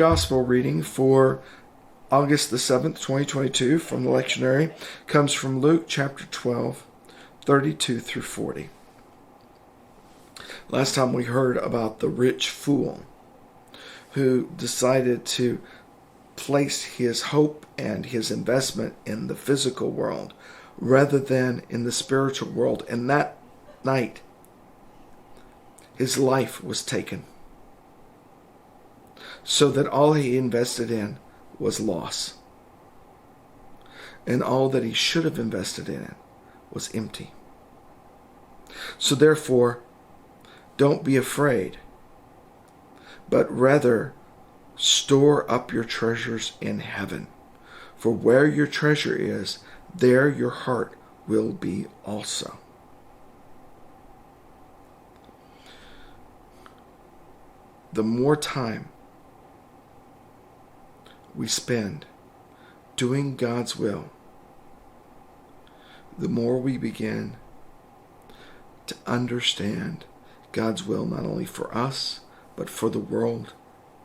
Gospel reading for August the 7th, 2022 from the Lectionary comes from Luke chapter 12, 32 through 40. Last time we heard about the rich fool who decided to place his hope and his investment in the physical world rather than in the spiritual world. And that night, his life was taken, so that all he invested in was loss. And all that he should have invested in it was empty. So therefore, don't be afraid, but rather store up your treasures in heaven. For where your treasure is, there your heart will be also. The more time we spend doing God's will, the more we begin to understand God's will not only for us, but for the world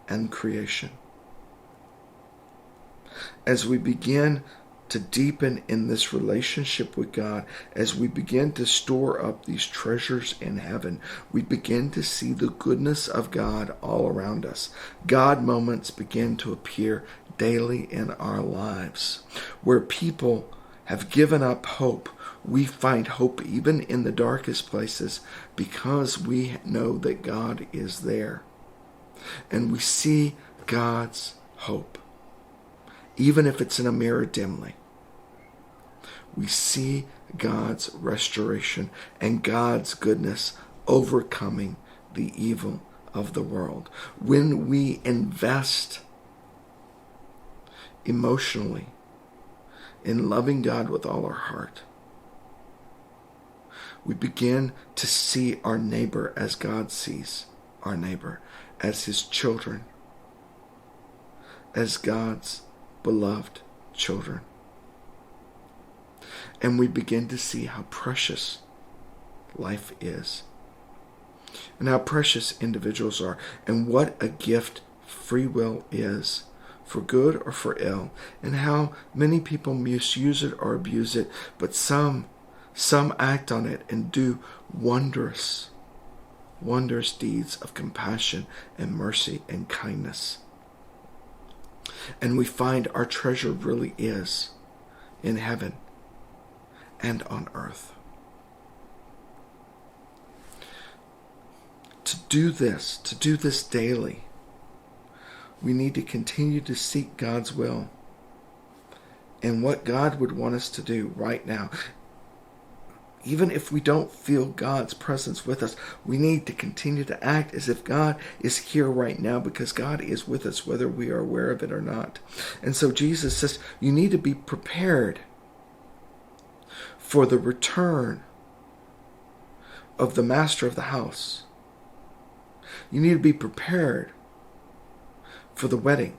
and creation. As we begin to deepen in this relationship with God, as we begin to store up these treasures in heaven, we begin to see the goodness of God all around us. God moments begin to appear daily in our lives. Where people have given up hope, we find hope even in the darkest places because we know that God is there. And we see God's hope, even if it's in a mirror dimly. We see God's restoration and God's goodness overcoming the evil of the world. When we invest emotionally in loving God with all our heart, we begin to see our neighbor as God sees our neighbor, as his children, as God's beloved children. And we begin to see how precious life is, and how precious individuals are, and what a gift free will is, for good or for ill, and how many people misuse it or abuse it, but some act on it and do wondrous deeds of compassion and mercy and kindness. And we find our treasure really is in heaven and on earth. To do this daily, we need to continue to seek God's will and what God would want us to do right now. Even if we don't feel God's presence with us, we need to continue to act as if God is here right now, because God is with us whether we are aware of it or not. And so Jesus says you need to be prepared for the return of the master of the house. You need to be prepared for the wedding.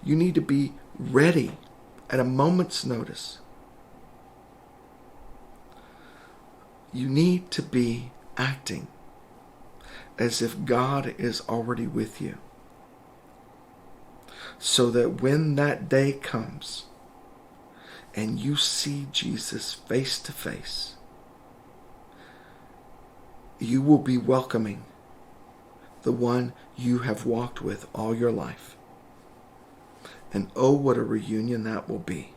You need to be ready at a moment's notice. You need to be acting as if God is already with you, so that when that day comes and you see Jesus face to face, you will be welcoming the one you have walked with all your life. And oh, what a reunion that will be.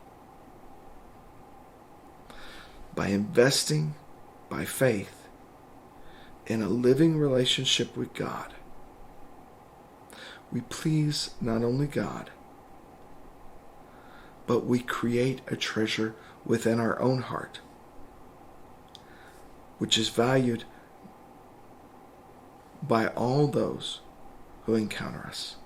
By investing by faith in a living relationship with God, we please not only God, but we create a treasure within our own heart, which is valued by all those who encounter us.